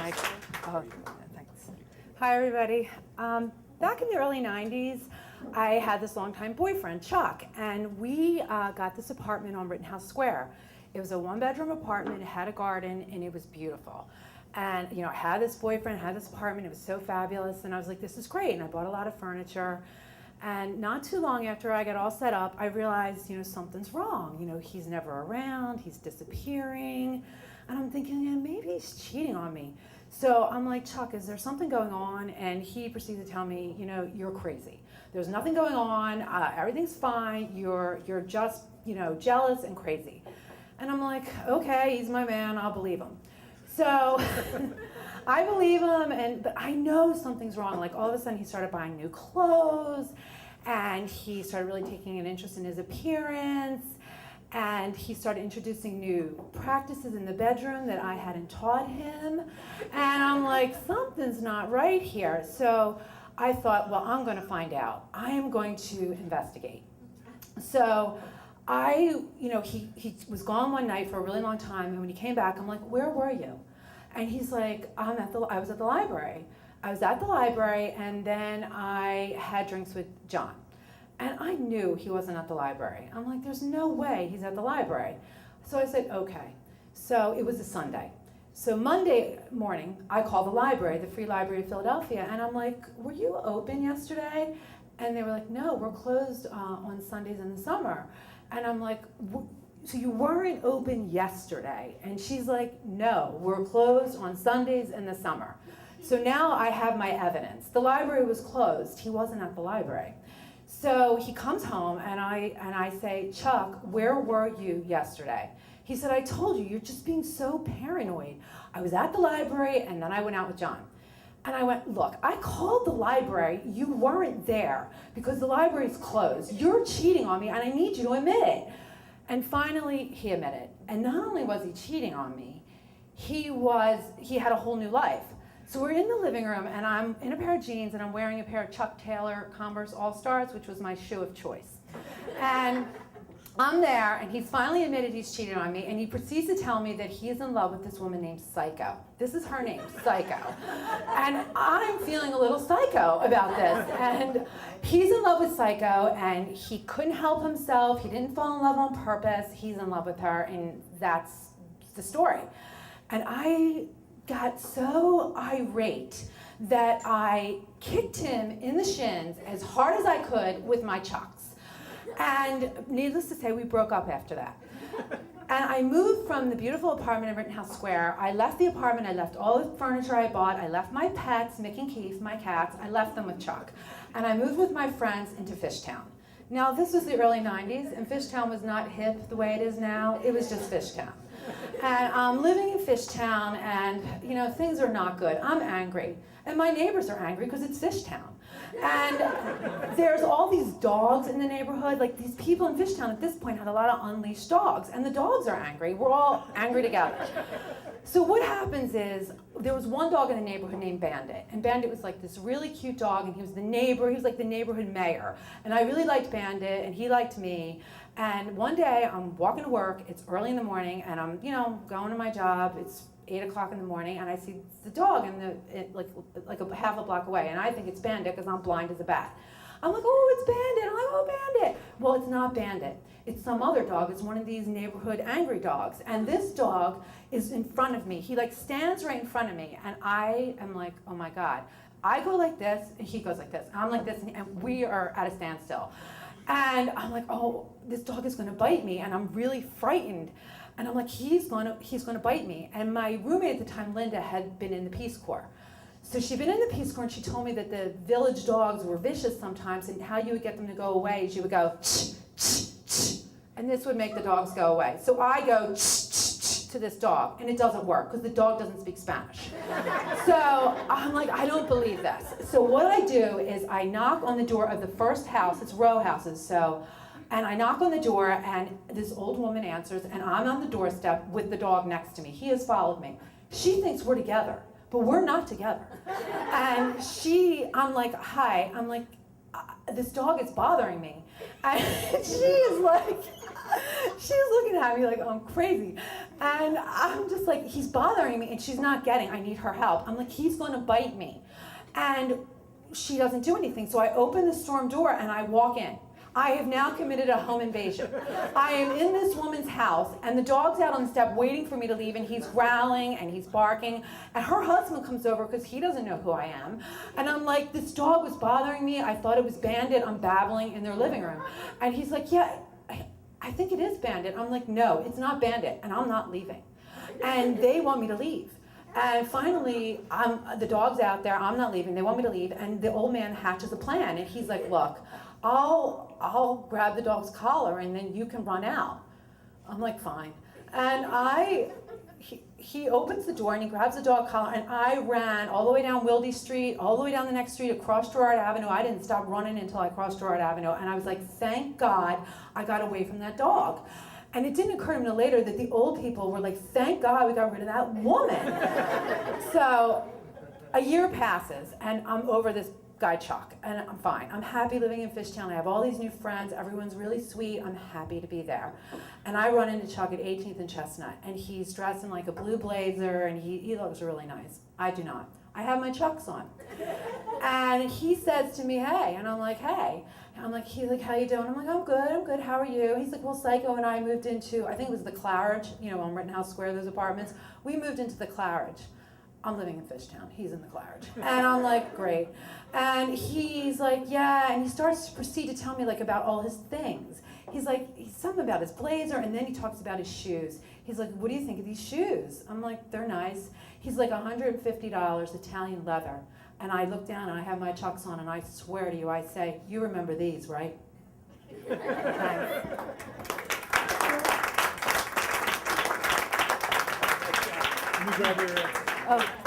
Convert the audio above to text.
mic. Oh, thanks. Hi, everybody. Back in the early 90s, I had this longtime boyfriend, Chuck, and we got this apartment on Rittenhouse Square. It was a one-bedroom apartment, it had a garden, and it was beautiful. And I had this boyfriend, had this apartment, it was so fabulous, and I was like, this is great, and I bought a lot of furniture. And not too long after I got all set up, I realized, something's wrong. He's never around, he's disappearing. And I'm thinking, maybe he's cheating on me. So I'm like, Chuck, is there something going on? And he proceeds to tell me, you're crazy. There's nothing going on, everything's fine, you're just, jealous and crazy. And I'm like, okay, he's my man, I'll believe him. So I believe him, but I know something's wrong. Like all of a sudden he started buying new clothes, and he started really taking an interest in his appearance, and he started introducing new practices in the bedroom that I hadn't taught him. And I'm like, something's not right here. So I thought, well, I'm going to find out. I am going to investigate. So he was gone one night for a really long time, and when he came back, I'm like, where were you? And he's like, I was at the library. I was at the library, and then I had drinks with John. And I knew he wasn't at the library. I'm like, there's no way he's at the library. So I said, okay. So it was a Sunday. So Monday morning, I called the library, the Free Library of Philadelphia, and I'm like, were you open yesterday? And they were like, no, we're closed on Sundays in the summer. And I'm like, so you weren't open yesterday? And she's like, no, we're closed on Sundays in the summer. So now I have my evidence. The library was closed. He wasn't at the library. So he comes home, and I say, Chuck, where were you yesterday? He said, I told you, you're just being so paranoid. I was at the library, and then I went out with John. And I went, look, I called the library. You weren't there because the library's closed. You're cheating on me, and I need you to admit it. And finally, he admitted. And not only was he cheating on me, he had a whole new life. So we're in the living room, and I'm in a pair of jeans, and I'm wearing a pair of Chuck Taylor Converse All-Stars, which was my shoe of choice. And I'm there, and he's finally admitted he's cheated on me, and he proceeds to tell me that he is in love with this woman named Psycho. This is her name, Psycho. And I'm feeling a little psycho about this. And he's in love with Psycho, and he couldn't help himself. He didn't fall in love on purpose. He's in love with her, and that's the story. And I got so irate that I kicked him in the shins as hard as I could with my Chucks. And needless to say, we broke up after that. And I moved from the beautiful apartment in Rittenhouse Square. I left the apartment, I left all the furniture I bought, I left my pets, Mick and Keith, my cats, I left them with Chuck. And I moved with my friends into Fishtown. Now, this was the early 90s, and Fishtown was not hip the way it is now. It was just Fishtown. And I'm living in Fishtown, and things are not good. I'm angry. And my neighbors are angry because it's Fishtown. And there's all these dogs in the neighborhood. Like, these people in Fishtown at this point had a lot of unleashed dogs, and the dogs are angry. We're all angry together. So what happens is, there was one dog in the neighborhood named Bandit, and Bandit was like this really cute dog, and he was like the neighborhood mayor. And I really liked Bandit, and he liked me. And one day, I'm walking to work, it's early in the morning, and I'm, going to my job, it's 8 o'clock in the morning, and I see the dog like a half a block away, and I think it's Bandit because I'm blind as a bat. I'm like, oh, it's Bandit. I'm like, oh, Bandit. Well, it's not Bandit. It's some other dog. It's one of these neighborhood angry dogs. And this dog is in front of me. He stands right in front of me, and I am like, oh my God. I go like this, and he goes like this. I'm like this, and we are at a standstill. And I'm like, oh, this dog is gonna bite me, and I'm really frightened. And I'm like, he's gonna bite me. And my roommate at the time, Linda, had been in the Peace Corps. So she'd been in the Peace Corps, and she told me that the village dogs were vicious sometimes, and how you would get them to go away is you would go, ch, ch, ch, and this would make the dogs go away. So I go, ch, ch, ch, to this dog, and it doesn't work, because the dog doesn't speak Spanish. So I'm like, I don't believe this. So what I do is I knock on the door of the first house, it's row houses, and I knock on the door, and this old woman answers, and I'm on the doorstep with the dog next to me. He has followed me. She thinks we're together, but we're not together. And I'm like, hi. I'm like, this dog is bothering me. And she is like, She's looking at me like I'm crazy. And I'm just like, he's bothering me, and she's not getting, I need her help. I'm like, he's gonna bite me. And she doesn't do anything. So I open the storm door and I walk in. I have now committed a home invasion. I am in this woman's house, and the dog's out on the step waiting for me to leave, and he's growling and he's barking. And her husband comes over because he doesn't know who I am. And I'm like, this dog was bothering me. I thought it was Bandit. I'm babbling in their living room. And he's like, yeah, I think it is Bandit. I'm like, no, it's not Bandit, and I'm not leaving. And they want me to leave. And finally, the dog's out there, I'm not leaving, they want me to leave, and the old man hatches a plan, and he's like, look, I'll grab the dog's collar and then you can run out. I'm like, fine. And he opens the door and he grabs the dog collar, and I ran all the way down Wildy Street, all the way down the next street, across Girard Avenue. I didn't stop running until I crossed Girard Avenue, and I was like, thank God I got away from that dog. And it didn't occur to me later that the old people were like, thank God we got rid of that woman. So a year passes, and I'm over this guy Chuck, and I'm fine. I'm happy living in Fishtown. I have all these new friends. Everyone's really sweet. I'm happy to be there. And I run into Chuck at 18th and Chestnut, and he's dressed in like a blue blazer, and he looks really nice. I do not. I have my Chucks on. And he says to me, hey, and I'm like, hey. And I'm like, he's like, how you doing? I'm like, I'm good, how are you? He's like, well, Psycho and I moved into, I think it was the Claridge, on Rittenhouse Square, those apartments. We moved into the Claridge. I'm living in Fishtown, he's in the Claridge. And I'm like, great. And he's like, yeah, and he starts to proceed to tell me like about all his things. He's something about his blazer, and then he talks about his shoes. He's like, what do you think of these shoes? I'm like, they're nice. He's like, $150, Italian leather. And I look down and I have my Chucks on, and I swear to you, I say, you remember these, right? Thanks. Can you grab your... Oh.